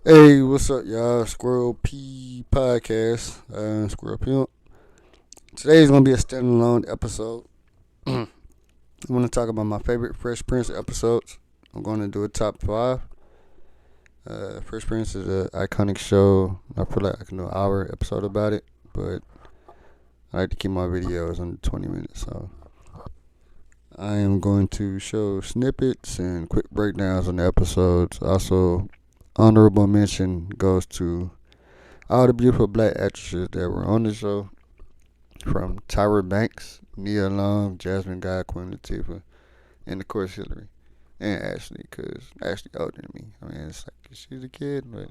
Hey, what's up, y'all? Squirrel P podcast. Squirrel P. Today's gonna be a standalone episode. I'm gonna talk about my favorite Fresh Prince episodes. I'm gonna do a top five. Fresh Prince is an iconic show. I feel like I can do an hour episode about it, but I like to keep my videos under 20 minutes. So I am going to show snippets and quick breakdowns on the episodes. Also, honorable mention goes to all the beautiful black actresses that were on the show, from Tyra Banks, Nia Long, Jasmine Guy, Queen Latifah, and of course Hillary and Ashley, because Ashley older than me. I mean, it's like she's a kid, but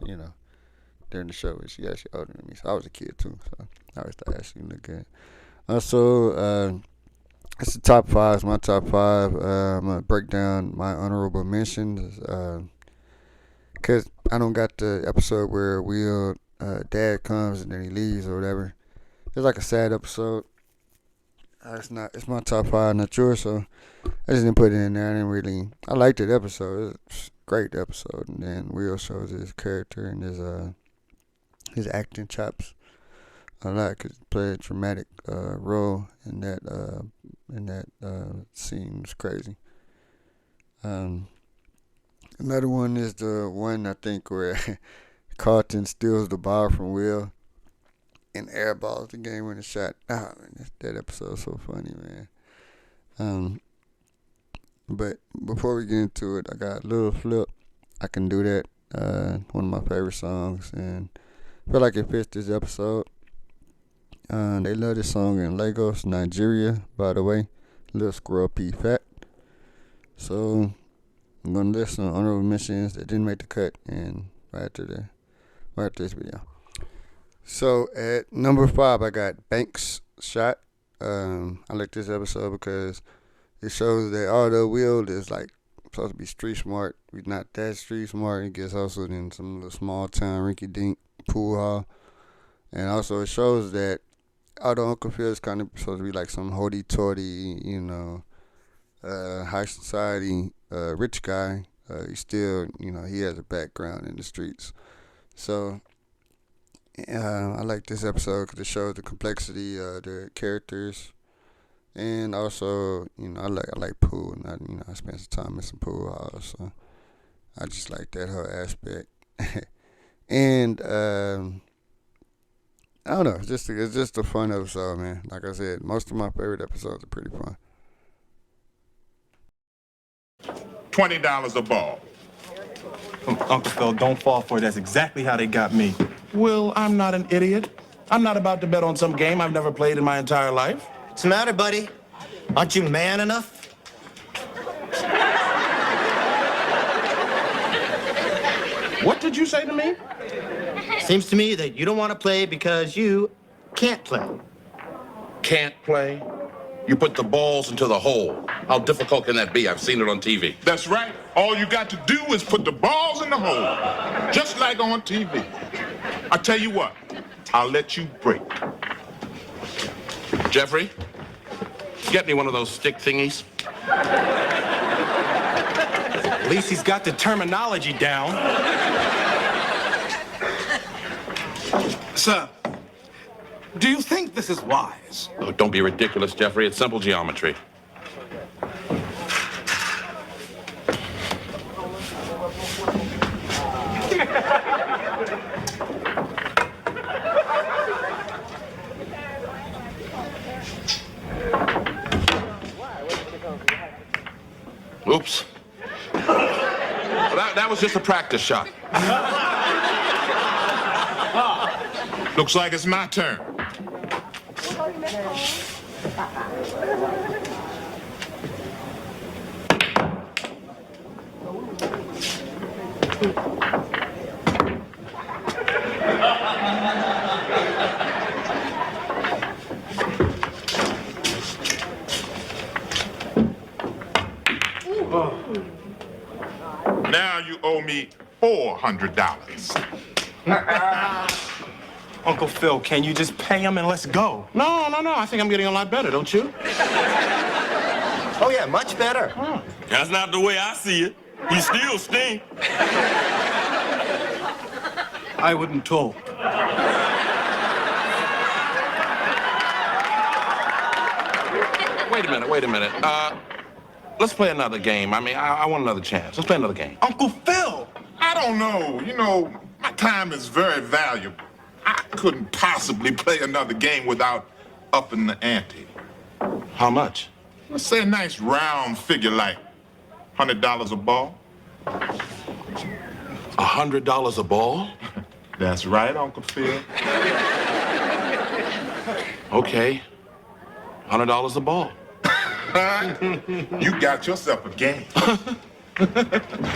during the show she actually older than me. So I was a kid too, so I always thought Ashley looked good. Also, it's the top five. It's my top five. I'm gonna break down my honorable mentions. Cause I don't got the episode where Will dad comes and then he leaves or whatever. It's like a sad episode. It's not. It's my top five, not yours. So I just didn't put it in there. I didn't really. I liked that episode. It's a great episode. And then Will shows his character and his acting chops a lot. Cause he played a dramatic role in that scene. It's crazy. Um, Another one is the one I think where Carlton steals the ball from Will and airballs the game winning shot. Ah, man, that episode's so funny, man. Um, but before we get into it, I got a little flip. I can do that. One of my favorite songs, and I feel like it fits this episode. They love this song in Lagos, Nigeria. By the way, Little Squirrel P Fat. So I'm gonna list some honorable mentions that didn't make the cut, and right after this video. So at number five, I got Banks Shot. I like this episode because it shows that although Will is like supposed to be street smart, he's not that street smart. He gets hustled in some little small town rinky dink pool hall, and also it shows that although Uncle Phil is kind of supposed to be like some hoity toity, high society rich guy, he still, he has a background in the streets. So I like this episode because it shows the complexity of the characters, and also, I like pool, and I spent some time in some pool halls, so I just like that whole aspect. And I don't know, it's just a fun episode, man. Like I said, most of my favorite episodes are pretty fun. $20 a ball. Uncle Phil, don't fall for it. That's exactly how they got me. Will, I'm not an idiot. I'm not about to bet on some game I've never played in my entire life. What's the matter, buddy? Aren't you man enough? What did you say to me? Seems to me that you don't want to play because you can't play. Can't play? You put the balls into the hole. How difficult can that be? I've seen it on TV. That's right. All you got to do is put the balls in the hole, just like on TV. I tell you what, I'll let you break. Jeffrey, get me one of those stick thingies. At least he's got the terminology down. Sir, do you think this is wise? Oh, don't be ridiculous, Jeffrey. It's simple geometry. Oops. Well, that was just a practice shot. Looks like it's my turn. Now you owe me $400. Uncle Phil, can you just pay him and let's go? No. I think I'm getting a lot better, don't you? Oh, yeah, much better. That's not the way I see it. You still stink. I wouldn't talk. Wait a minute. Let's play another game. I mean, I want another chance. Let's play another game. Uncle Phil! I don't know. You know, my time is very valuable. I couldn't possibly play another game without upping the ante. How much? Let's say a nice round figure like $100 a ball. $100 a ball? That's right, Uncle Phil. Okay. $100 a ball. You got yourself a game.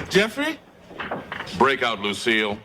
Jeffrey? Break out, Lucille.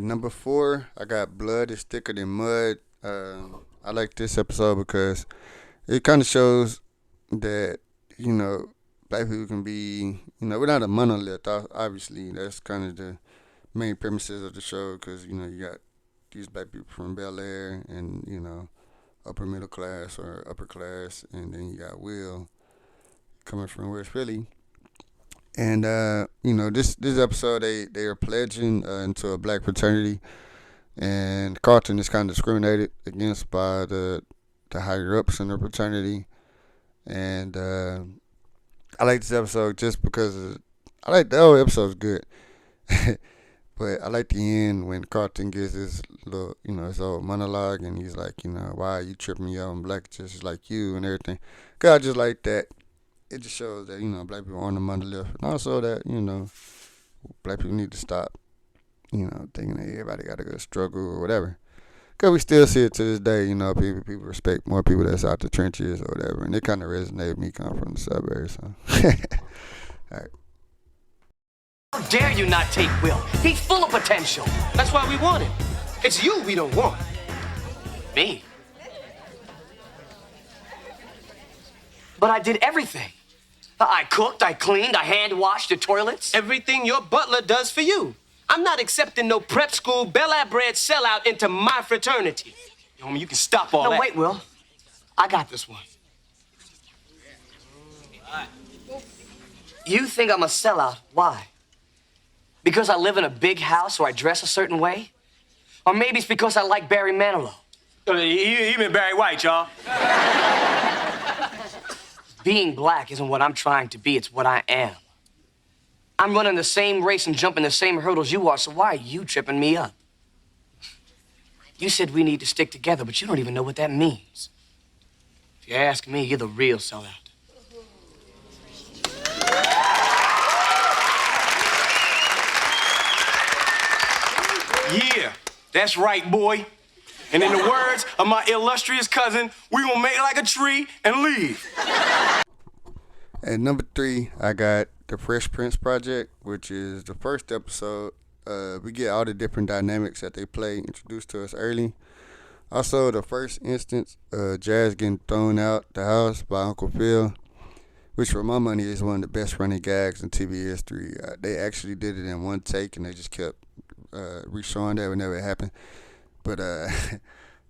Number 4, I got Blood is Thicker Than Mud. I like this episode because it kind of shows that, black people can be, we're not a monolith. Obviously, that's kind of the main premises of the show because, you got these black people from Bel Air and, upper middle class or upper class. And then you got Will coming from West Philly. And this episode they are pledging into a black fraternity, and Carlton is kind of discriminated against by the higher ups in the fraternity. And I like this episode just because I like the whole episode's good, but I like the end when Carlton gives his little his old monologue, and he's like, why are you tripping me out? I'm black just like you and everything. 'Cause I just like that. It just shows that, black people aren't a monolith. And also that, black people need to stop, thinking that everybody got to go struggle or whatever. Because we still see it to this day, people respect more people that's out the trenches or whatever. And it kind of resonated with me coming from the suburbs. So. All right. How dare you not take Will? He's full of potential. That's why we want him. It's you we don't want. Me. But I did everything. I cooked, I cleaned, I hand-washed the toilets. Everything your butler does for you. I'm not accepting no prep school, Bel Air bred sellout into my fraternity. Homie, you can stop all that. No, wait, Will. I got this one. You think I'm a sellout. Why? Because I live in a big house or I dress a certain way? Or maybe it's because I like Barry Manilow. Even Barry White, y'all. Being black isn't what I'm trying to be, it's what I am. I'm running the same race and jumping the same hurdles you are, so why are you tripping me up? You said we need to stick together, but you don't even know what that means. If you ask me, you're the real sellout. Yeah, that's right, boy. And in the words of my illustrious cousin, we gonna make like a tree and leave. At number 3, I got the Fresh Prince Project, which is the first episode. We get all the different dynamics that they play introduced to us early. Also, the first instance, Jazz getting thrown out the house by Uncle Phil, which for my money is one of the best running gags in TV history. They actually did it in one take, and they just kept re-showing that whenever it happened. But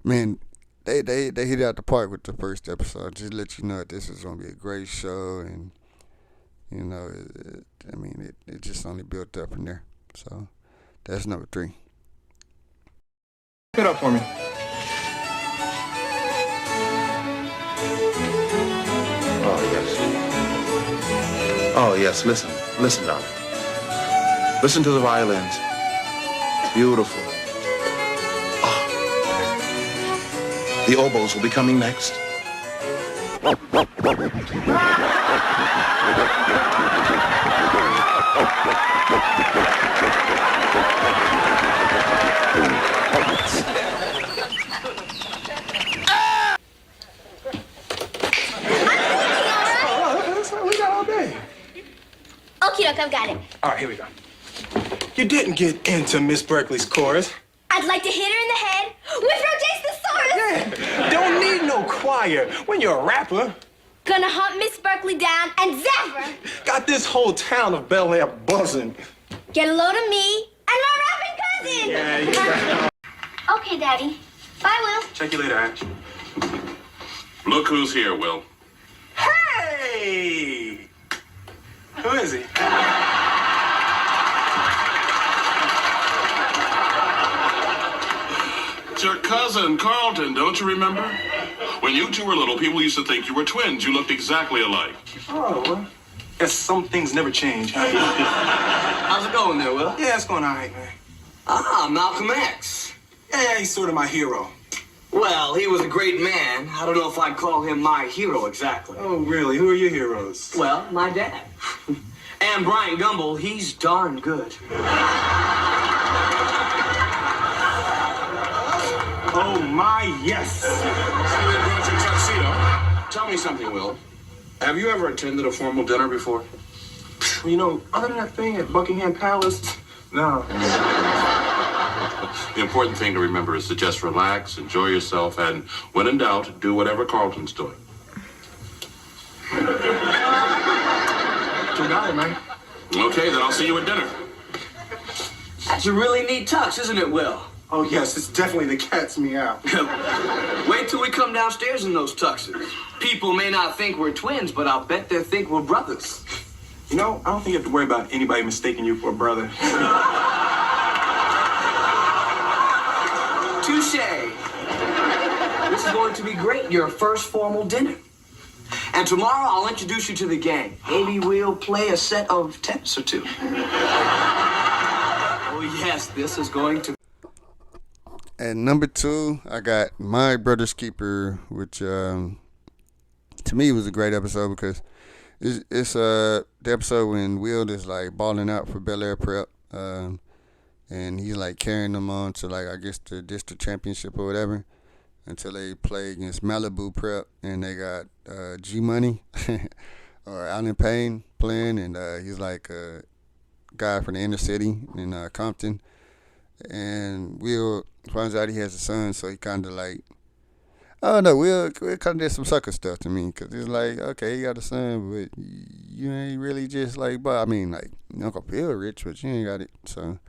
man, they hit it out the park with the first episode. Just to let you know that this is gonna be a great show, and it just only built up from there. So that's number 3. Pick it up for me. Oh, yes, listen, darling. Listen to the violins. Beautiful. The oboes will be coming next. We got all day. Okie doke, I've got it. All right, here we go. You didn't get into Miss Berkeley's chorus. I'd like to hit her in the head with Rotates Thesaurus. Yeah, don't need no choir when you're a rapper. Gonna hunt Miss Berkeley down and zap her. Got this whole town of Bel Air buzzing. Get a load of me and my rapping cousin. Yeah. Okay, Daddy. Bye, Will. Check you later, Ash. Look who's here, Will. Hey! Who is he? It's your cousin, Carlton, don't you remember? When you two were little, people used to think you were twins. You looked exactly alike. Oh, well, guess some things never change. How's it going there, Will? Yeah, it's going all right, man. Ah, Malcolm X. Yeah, he's sort of my hero. Well, he was a great man. I don't know if I'd call him my hero exactly. Oh, really? Who are your heroes? Well, my dad. And Brian Gumble, he's darn good. Oh, my yes. So you brought your tuxedo. Tell me something, Will. Have you ever attended a formal dinner before? You know, other than that thing at Buckingham Palace, no. The important thing to remember is to just relax, enjoy yourself, and when in doubt, do whatever Carlton's doing. You got it, man. Okay, then I'll see you at dinner. That's a really neat tux, isn't it, Will? Oh, yes, it's definitely the cat's meow. Wait till we come downstairs in those tuxes. People may not think we're twins, but I'll bet they think we're brothers. You know, I don't think you have to worry about anybody mistaking you for a brother. Touche. This is going to be great, your first formal dinner. And tomorrow I'll introduce you to the gang. Maybe we'll play a set of tennis or two. Oh yes, this is going to... At number 2, I got My Brother's Keeper, which to me was a great episode because it's the episode when Will is like balling out for Bel Air Prep, and he's like carrying them on to like I guess the district championship or whatever until they play against Malibu Prep and they got G Money or Alan Payne playing, and he's like a guy from the inner city in Compton, and Will finds out he has a son, so he kind of like, I don't know, Will kind of did some sucker stuff to me, because it's like, okay, he got a son, but you ain't really just like, but I mean, like, you don't feel rich, but you ain't got it, so,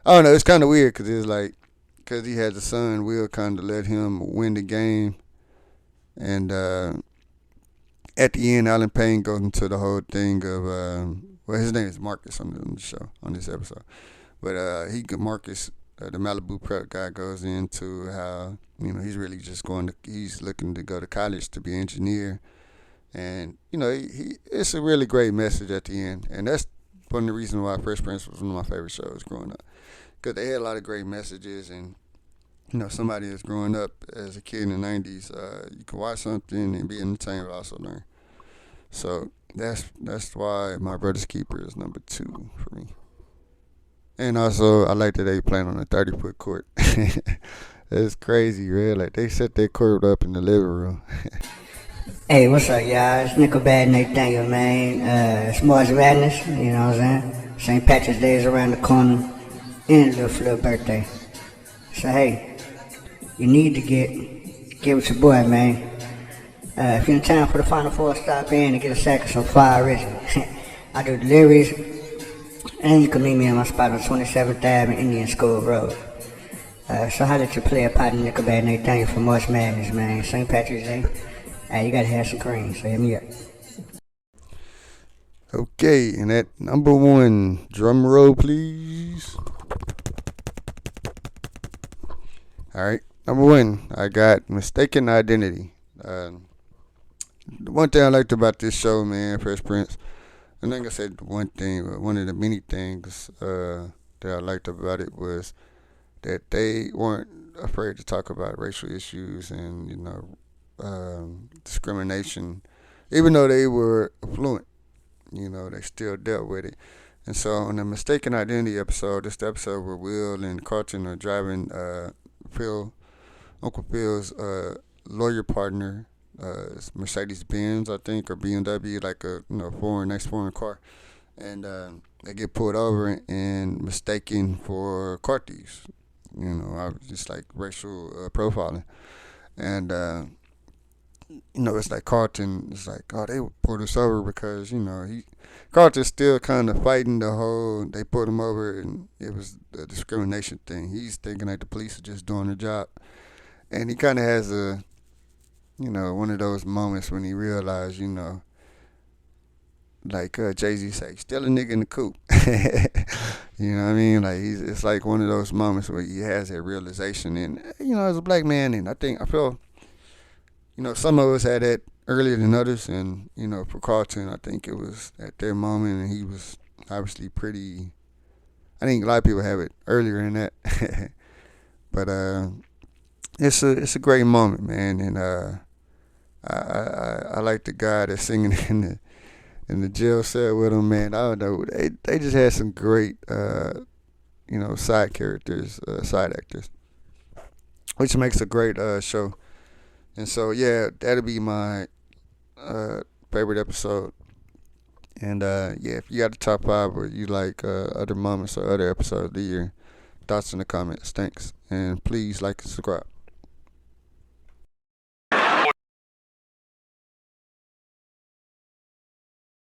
I don't know, it's kind of weird, because it's like, because he has a son, Will kind of let him win the game, and at the end, Alan Payne goes into the whole thing of, well, his name is Marcus on the show, on this episode, but Marcus, the Malibu Prep guy, goes into how, you know, he's really just he's looking to go to college to be an engineer. And, you know, it's a really great message at the end. And that's one of the reasons why Fresh Prince was one of my favorite shows growing up. Because they had a lot of great messages. And, you know, somebody that's growing up as a kid in the 90s, you can watch something and be entertained but also learn. So that's why My Brother's Keeper is number 2 for me. And also, I like that they playing on a 30-foot court. It's crazy, man. Like, they set their court up in the living room. Hey, what's up, y'all? It's Nickelback Nathaniel, man. It's March Madness, you know what I'm saying? St. Patrick's Day is around the corner, and Lil Flip birthday. So, hey, you need to get with your boy, man. If you're in town for the Final Four, stop in and get a sack of some fire original. I do deliveries. And you can meet me at my spot on 27th Ave and Indian School Road. So holla at your player partner Nickelback Nathaniel for March Madness, man. St. Patrick's Day. Hey, you gotta have some cream, so hit me up. Okay, and at number 1, drum roll, please. All right, number 1, I got Mistaken Identity. The one thing I liked about this show, man, Fresh Prince, I think I said one thing, but one of the many things that I liked about it was that they weren't afraid to talk about racial issues and discrimination, even though they were affluent. They still dealt with it. And so, on the mistaken identity episode, this the episode where Will and Carlton are driving Phil, Uncle Phil's lawyer partner, Mercedes Benz, I think, or BMW, like a nice foreign car, and they get pulled over and mistaken for car thieves. I was just like racial profiling, and it's like Carlton is like, oh, they pulled us over because Carlton's still kind of fighting the whole they pulled him over and it was a discrimination thing. He's thinking that the police are just doing their job, and he kind of has one of those moments when he realized, like Jay-Z say, still a nigga in the coop. You know what I mean? Like it's like one of those moments where he has that realization, and as a black man, and I feel, some of us had that earlier than others, and for Carlton, I think it was at their moment, and he was obviously pretty. I think a lot of people have it earlier than that, but it's a great moment, man, and I like the guy that's singing in the jail cell with him, man. I don't know, they just had some great side characters, side actors, which makes a great show. And so, yeah, that'll be my favorite episode. And, yeah, if you got the top 5 or you like other moments or other episodes of the year, thoughts in the comments. Thanks. And please like and subscribe.